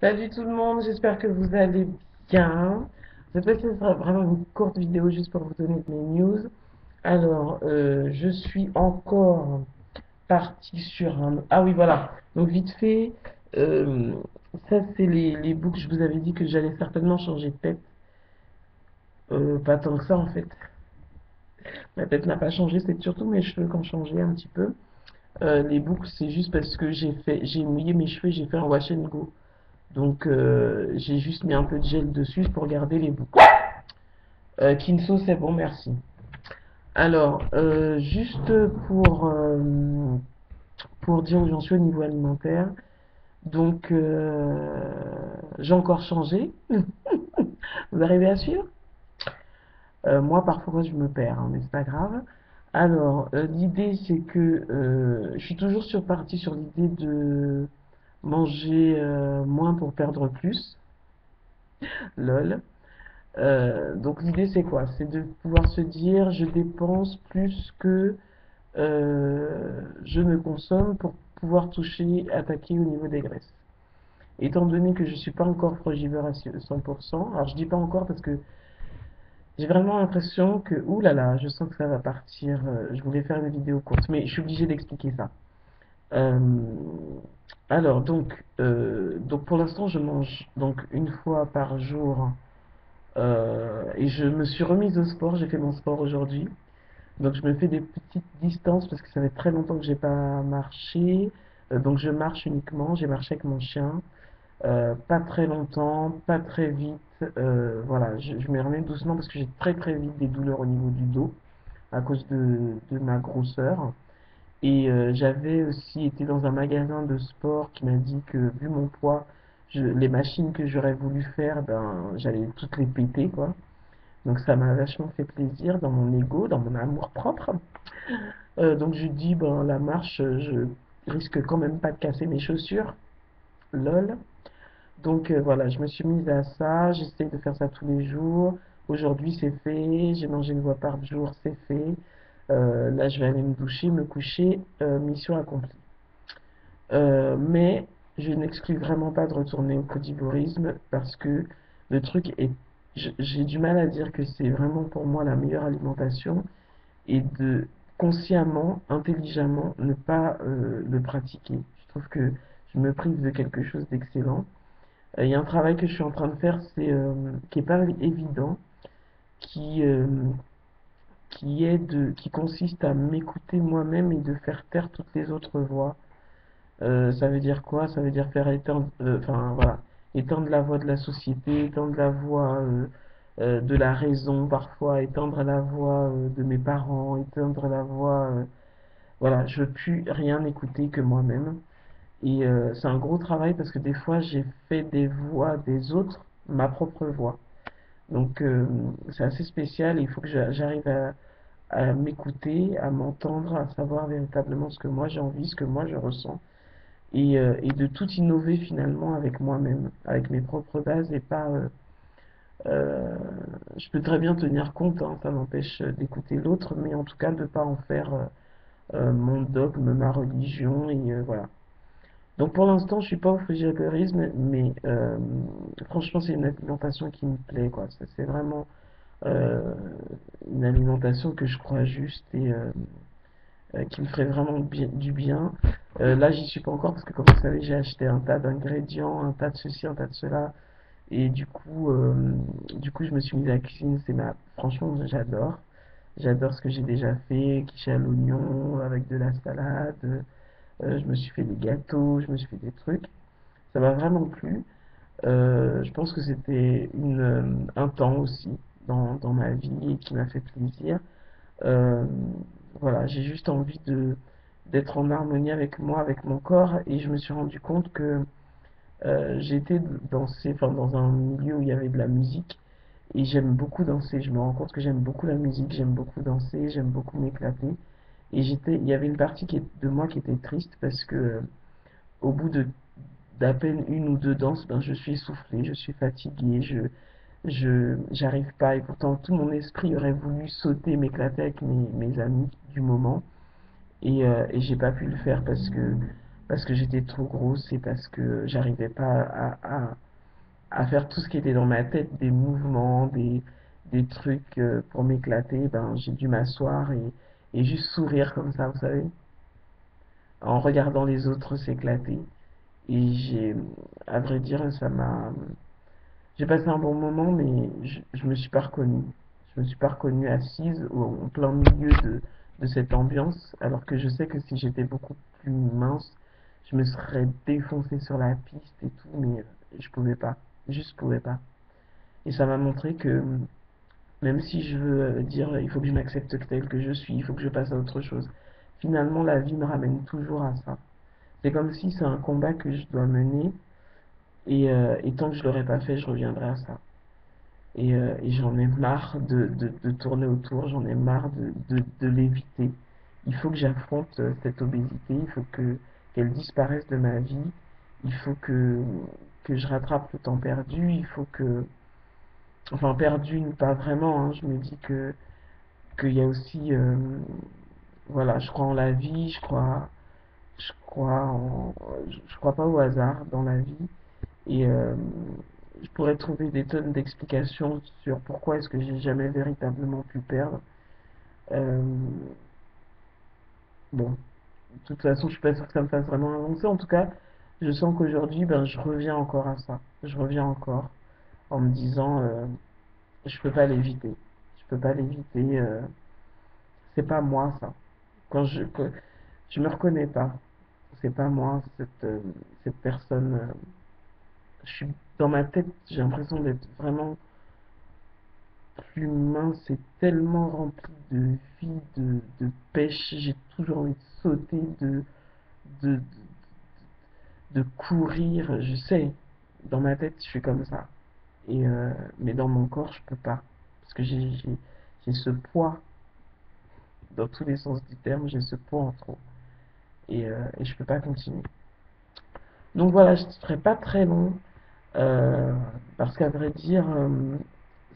Salut tout le monde, j'espère que vous allez bien. Cette fois-ci, ce sera vraiment une courte vidéo juste pour vous donner mes news. Alors, je suis encore partie sur un... Ah oui, voilà. Donc, vite fait, euh, ça, c'est les books. Je vous avais dit que j'allais certainement changer de tête. Pas tant que ça, en fait. Ma tête n'a pas changé, c'est surtout mes cheveux qui ont changé un petit peu. Les boucles, c'est juste parce que j'ai mouillé mes cheveux et j'ai fait un wash and go. Donc, j'ai juste mis un peu de gel dessus pour garder les boucles. Kinso, c'est bon, merci. Alors, juste pour dire où j'en suis au niveau alimentaire. Donc, j'ai encore changé. Vous arrivez à suivre? Moi, parfois, je me perds, hein, mais c'est pas grave. Alors, l'idée, c'est que je suis toujours partie sur l'idée de manger moins pour perdre plus. Lol. Donc l'idée c'est quoi? C'est de pouvoir se dire je dépense plus que je ne consomme pour pouvoir toucher, attaquer au niveau des graisses. Étant donné que je suis pas encore frugivore à 100%, alors je dis pas encore parce que j'ai vraiment l'impression que, ouh là là, je sens que ça va partir. Je voulais faire une vidéo courte, mais je suis obligé d'expliquer ça. Euh, alors donc pour l'instant je mange donc une fois par jour et je me suis remise au sport. J'ai fait mon sport aujourd'hui. Donc je me fais des petites distances parce que ça fait très longtemps que j'ai pas marché. Donc je marche uniquement. J'ai marché avec mon chien. Pas très longtemps, pas très vite. Voilà, je me remets doucement parce que j'ai très très vite des douleurs au niveau du dos à cause de ma grosseur. Et j'avais aussi été dans un magasin de sport qui m'a dit que vu mon poids, les machines que j'aurais voulu faire, ben j'allais toutes les péter quoi. Donc ça m'a vachement fait plaisir dans mon ego, dans mon amour propre. Donc je dis, ben la marche, je risque quand même pas de casser mes chaussures. Lol. Donc voilà, je me suis mise à ça, j'essaie de faire ça tous les jours. Aujourd'hui c'est fait, j'ai mangé une fois par jour, c'est fait. Là je vais aller me doucher, me coucher, mission accomplie. Mais je n'exclus vraiment pas de retourner au crudivorisme parce que le truc est, j'ai du mal à dire que c'est vraiment pour moi la meilleure alimentation et de consciemment, intelligemment ne pas le pratiquer. Je trouve que je me prive de quelque chose d'excellent. Il y a un travail que je suis en train de faire, qui est pas évident, qui qui consiste à m'écouter moi-même et de faire taire toutes les autres voix. Ça veut dire quoi? Ça veut dire faire étendre, enfin voilà, étendre la voix de la société, étendre la voix de la raison parfois, étendre la voix de mes parents, étendre la voix, voilà, je veux plus rien écouter que moi-même. Et c'est un gros travail parce que des fois j'ai fait des voix des autres, ma propre voix. Donc c'est assez spécial et il faut que j'arrive à m'écouter, à m'entendre, à savoir véritablement ce que moi j'ai envie, ce que moi je ressens et de tout innover finalement avec moi-même, avec mes propres bases et pas. Euh, je peux très bien tenir compte, hein, ça n'empêche d'écouter l'autre, mais en tout cas de ne pas en faire mon dogme, ma religion et voilà. Donc pour l'instant, je suis pas au végétarisme, mais franchement, c'est une alimentation qui me plaît, quoi. C'est vraiment euh, une alimentation que je crois juste et qui me ferait vraiment du bien. Là, j'y suis pas encore parce que, comme vous savez, j'ai acheté un tas d'ingrédients, un tas de ceci, un tas de cela. Et du coup, je me suis mise à la cuisine. Franchement, j'adore. J'adore ce que j'ai déjà fait, quiche à l'oignon avec de la salade. Je me suis fait des gâteaux, je me suis fait des trucs. Ça m'a vraiment plu. Je pense que c'était un temps aussi dans ma vie et qui m'a fait plaisir. Euh, voilà, j'ai juste envie d'être en harmonie avec moi, avec mon corps, et je me suis rendu compte que j'étais enfin, dans un milieu où il y avait de la musique, et j'aime beaucoup danser. Je me rends compte que j'aime beaucoup la musique, j'aime beaucoup danser, j'aime beaucoup m'éclater. Et il y avait une partie de moi qui était triste parce que au bout de d'à peine une ou deux danses, ben je suis essoufflé, je suis fatigué, j'arrive pas. Et pourtant, tout mon esprit aurait voulu sauter, m'éclater avec mes amis du moment. Et j'ai pas pu le faire parce que parce que j'étais trop grosse et parce que j'arrivais pas à faire tout ce qui était dans ma tête, des mouvements, des trucs pour m'éclater. Ben, j'ai dû m'asseoir et juste sourire comme ça, vous savez, en regardant les autres s'éclater. Et à vrai dire, j'ai passé un bon moment, mais je me suis pas reconnue. Je me suis pas reconnue assise en plein milieu de cette ambiance, alors que je sais que si j'étais beaucoup plus mince, je me serais défoncé sur la piste et tout, mais je pouvais pas. Juste pouvais pas. Et ça m'a montré que même si je veux dire il faut que je m'accepte tel que je suis, il faut que je passe à autre chose, finalement la vie me ramène toujours à ça. C'est comme si c'est un combat que je dois mener et tant que je l'aurais pas fait, je reviendrai à ça. Et j'en ai marre de tourner autour, j'en ai marre de l'éviter. Il faut que j'affronte cette obésité, il faut qu'elle disparaisse de ma vie, il faut que je rattrape le temps perdu, il faut que... Enfin, perdu, pas vraiment, hein, je me dis qu'il y a aussi... voilà, je crois en la vie, je crois je crois pas au hasard dans la vie. Et je pourrais trouver des tonnes d'explications sur pourquoi est-ce que j'ai jamais véritablement pu perdre. Euh, bon, de toute façon, je suis pas sûr que ça me fasse vraiment avancer. En tout cas, je sens qu'aujourd'hui, ben, je reviens encore à ça. Je reviens encore en me disant, je peux pas l'éviter. Je peux pas l'éviter. C'est pas moi ça. Que je me reconnais pas. C'est pas moi cette personne. Je suis dans ma tête. J'ai l'impression d'être vraiment l'humain, c'est tellement rempli de vie, de pêche. J'ai toujours envie de sauter, de, de, de courir. Je sais, dans ma tête, je suis comme ça. Mais dans mon corps, je peux pas. Parce que j'ai ce poids, dans tous les sens du terme, j'ai ce poids en trop. Et je peux pas continuer. Donc voilà, je ne serai pas très long. Parce qu'à vrai dire,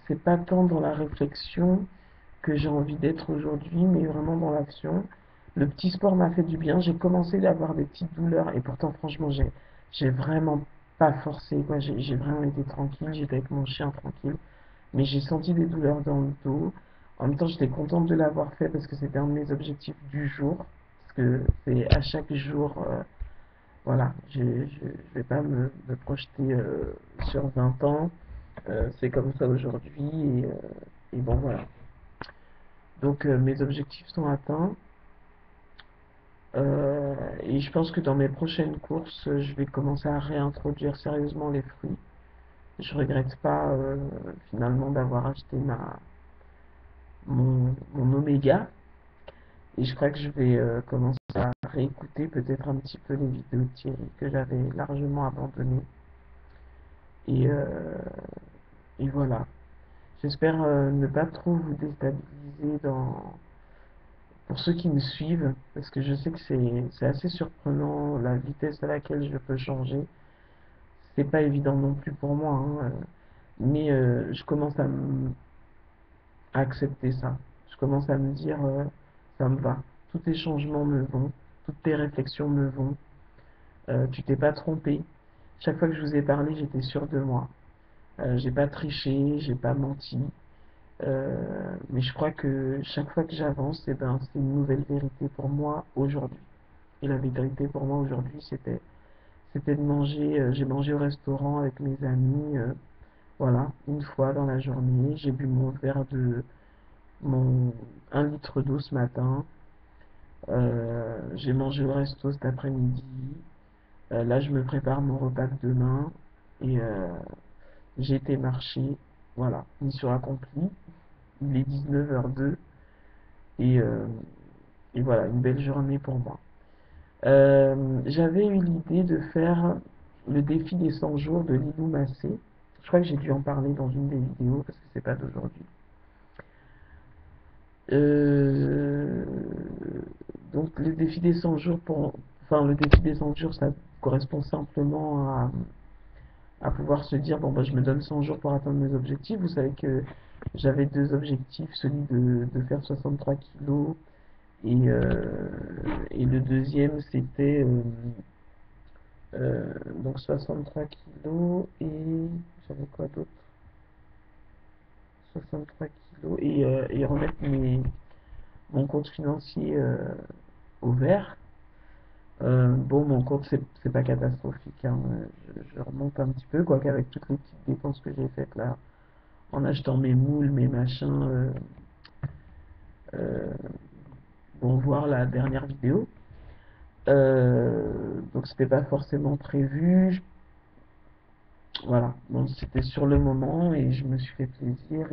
c'est pas tant dans la réflexion que j'ai envie d'être aujourd'hui, mais vraiment dans l'action. Le petit sport m'a fait du bien. J'ai commencé à avoir des petites douleurs et pourtant, franchement, j'ai vraiment pas forcé, quoi. J'ai vraiment été tranquille. J'étais avec mon chien tranquille, mais j'ai senti des douleurs dans le dos. En même temps, j'étais contente de l'avoir fait parce que c'était un de mes objectifs du jour. Parce que c'est à chaque jour, voilà, je vais pas me projeter sur 20 ans. C'est comme ça aujourd'hui et bon, voilà. Donc mes objectifs sont atteints et je pense que dans mes prochaines courses, je vais commencer à réintroduire sérieusement les fruits. Je regrette pas finalement d'avoir acheté mon Oméga et je crois que je vais commencer à réécouter peut-être un petit peu les vidéos de Thierry que j'avais largement abandonnées et, euh, et voilà. J'espère ne pas trop vous déstabiliser pour ceux qui me suivent, parce que je sais que c'est assez surprenant la vitesse à laquelle je peux changer. C'est pas évident non plus pour moi, hein, mais je commence à accepter ça. Je commence à me dire ça me va. Tous tes changements me vont, toutes tes réflexions me vont. Tu t'es pas trompé. Chaque fois que je vous ai parlé, j'étais sûr de moi. J'ai pas triché, j'ai pas menti. Mais je crois que chaque fois que j'avance, eh ben, c'est une nouvelle vérité pour moi aujourd'hui. Et la vérité pour moi aujourd'hui, c'était de manger. J'ai mangé au restaurant avec mes amis, voilà, une fois dans la journée. J'ai bu mon 1 litre d'eau ce matin. J'ai mangé au resto cet après-midi. Là, je me prépare mon repas de demain. Et j'ai été marcher. Voilà, mission accomplie. Il est 19h02. Et, euh, et voilà, une belle journée pour moi. J'avais eu l'idée de faire le défi des 100 jours de Lilou Massé. Je crois que j'ai dû en parler dans une des vidéos parce que c'est pas d'aujourd'hui. Euh, donc le défi des 100 jours enfin le défi des 100 jours, ça correspond simplement à pouvoir se dire bon bah je me donne 100 jours pour atteindre mes objectifs. Vous savez que j'avais deux objectifs, celui de faire 63 kilos et le deuxième c'était Donc 63 kilos et j'avais quoi d'autre? 63 kilos et remettre mon compte financier au vert. Bon, mon compte, c'est pas catastrophique, hein. Je remonte un petit peu, quoi qu'avec toutes les petites dépenses que j'ai faites là, en achetant mes moules, mes machins, euh, bon, voir la dernière vidéo. Donc c'était pas forcément prévu. Voilà, bon, c'était sur le moment et je me suis fait plaisir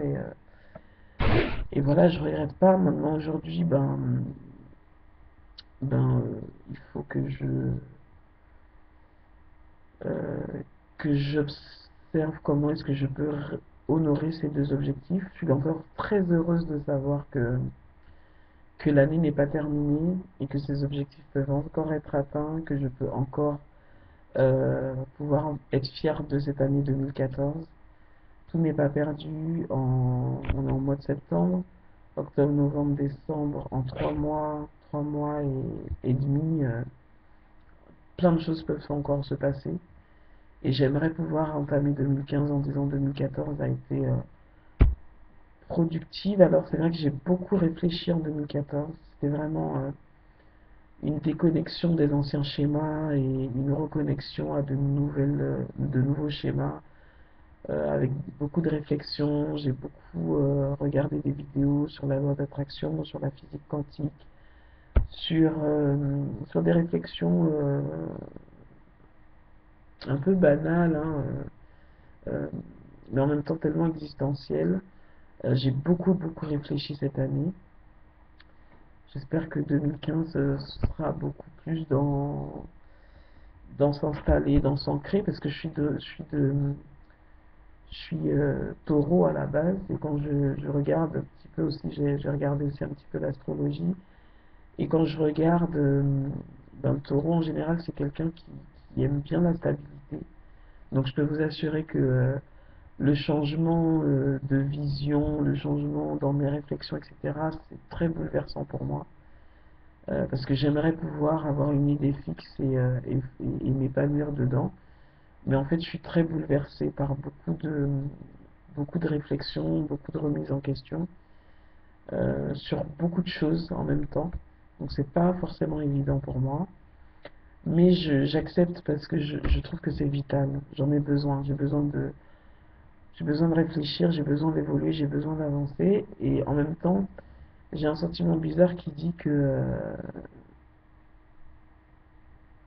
et voilà, je regrette pas. Maintenant aujourd'hui, il faut euh, que j'observe comment est-ce que je peux honorer ces deux objectifs. Je suis encore très heureuse de savoir que l'année n'est pas terminée et que ces objectifs peuvent encore être atteints, que je peux encore pouvoir être fier de cette année 2014. Tout n'est pas perdu. On est en mois de septembre, octobre, novembre, décembre, en 3 mois et demi, plein de choses peuvent encore se passer. Et j'aimerais pouvoir entamer 2015 en disant 2014 a été productive. Alors c'est vrai que j'ai beaucoup réfléchi en 2014. C'était vraiment une déconnexion des anciens schémas et une reconnexion à de nouveaux schémas avec beaucoup de réflexion. J'ai beaucoup regardé des vidéos sur la loi d'attraction, sur la physique quantique, sur des réflexions un peu banales, hein, euh, mais en même temps tellement existentielles. J'ai beaucoup réfléchi cette année. J'espère que 2015 sera beaucoup plus dans s'installer, dans s'ancrer, parce que je suis taureau à la base, et quand je regarde un petit peu aussi, j'ai regardé aussi un petit peu l'astrologie, et quand je regarde, taureau en général, c'est quelqu'un qui aime bien la stabilité. Donc je peux vous assurer que le changement de vision, le changement dans mes réflexions, etc., c'est très bouleversant pour moi. Parce que j'aimerais pouvoir avoir une idée fixe et m'épanouir dedans. Mais en fait, je suis très bouleversé par beaucoup de réflexions, beaucoup de remises en question sur beaucoup de choses en même temps. Donc c'est pas forcément évident pour moi. Mais j'accepte parce que je trouve que c'est vital. J'en ai besoin. J'ai besoin de réfléchir, j'ai besoin d'évoluer, j'ai besoin d'avancer. Et en même temps, j'ai un sentiment bizarre qui dit que,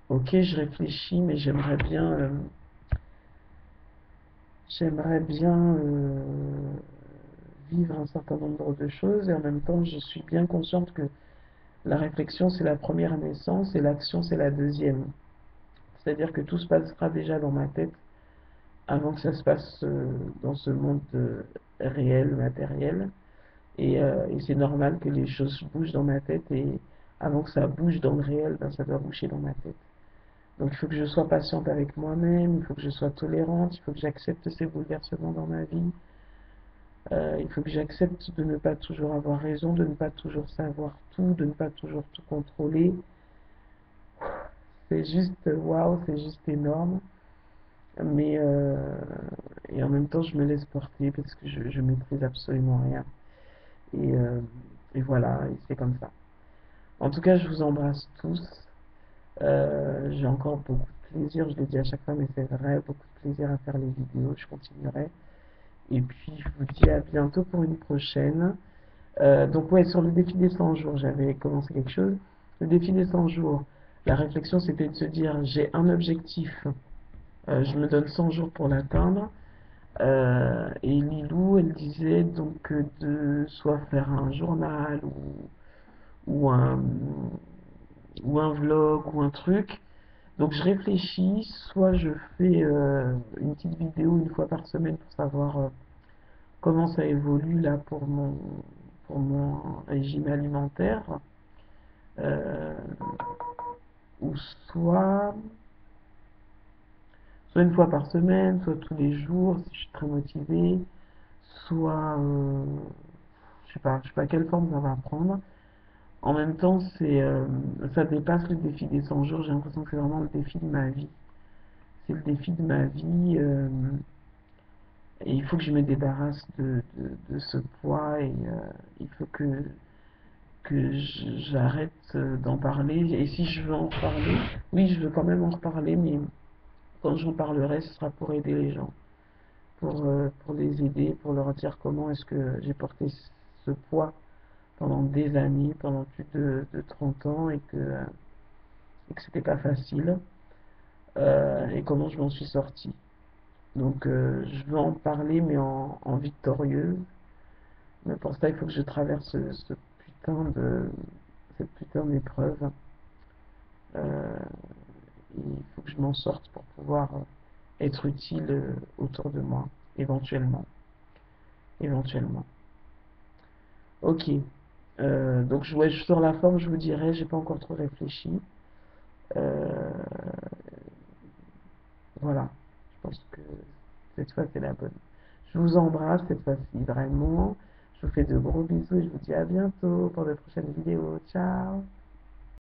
ok, je réfléchis, mais j'aimerais bien vivre un certain nombre de choses. Et en même temps, je suis bien consciente que la réflexion, c'est la première naissance et l'action, c'est la deuxième. C'est-à-dire que tout se passera déjà dans ma tête avant que ça se passe dans ce monde réel, matériel. Et c'est normal que les choses bougent dans ma tête et avant que ça bouge dans le réel, ben, ça doit bouger dans ma tête. Donc il faut que je sois patiente avec moi-même, il faut que je sois tolérante, il faut que j'accepte ces bouleversements dans ma vie. Il faut que j'accepte de ne pas toujours avoir raison, de ne pas toujours savoir tout, de ne pas toujours tout contrôler. C'est juste waouh, c'est juste énorme. Mais et en même temps, je me laisse porter parce que je maîtrise absolument rien. Et, euh, et voilà, et c'est comme ça. En tout cas, je vous embrasse tous. J'ai encore beaucoup de plaisir, je le dis à chaque fois, mais c'est vrai, beaucoup de plaisir à faire les vidéos. Je continuerai. Et puis, je vous dis à bientôt pour une prochaine. Donc, ouais, sur le défi des 100 jours, j'avais commencé quelque chose. Le défi des 100 jours, la réflexion, c'était de se dire, j'ai un objectif, je me donne 100 jours pour l'atteindre. Et Lilou, elle disait donc de soit faire un journal ou un, ou un vlog ou un truc. Donc je réfléchis, soit je fais une petite vidéo une fois par semaine pour savoir comment ça évolue là pour mon régime alimentaire, euh, ou soit une fois par semaine, soit tous les jours si je suis très motivé, soit je sais pas quelle forme ça va prendre. En même temps, ça dépasse le défi des 100 jours. J'ai l'impression que c'est vraiment le défi de ma vie. c'est le défi de ma vie. Et il faut que je me débarrasse de ce poids et il faut que j'arrête d'en parler. Et si je veux en reparler, oui, je veux quand même en reparler, mais quand j'en parlerai, ce sera pour aider les gens, pour les aider, pour leur dire comment est-ce que j'ai porté ce poids pendant des années, pendant plus de 30 ans, et que c'était pas facile, et comment je m'en suis sorti. Donc je veux en parler, mais en victorieuse. Mais pour ça, il faut que je traverse putain de, cette putain d'épreuve. Euh, il faut que je m'en sorte pour pouvoir être utile autour de moi, éventuellement. Éventuellement. Ok. Donc ouais, sur la forme, je vous dirais, j'ai pas encore trop réfléchi. Euh, voilà. Je pense que cette fois c'est la bonne. Je vous embrasse cette fois-ci vraiment. Je vous fais de gros bisous et je vous dis à bientôt pour de prochaines vidéos. Ciao!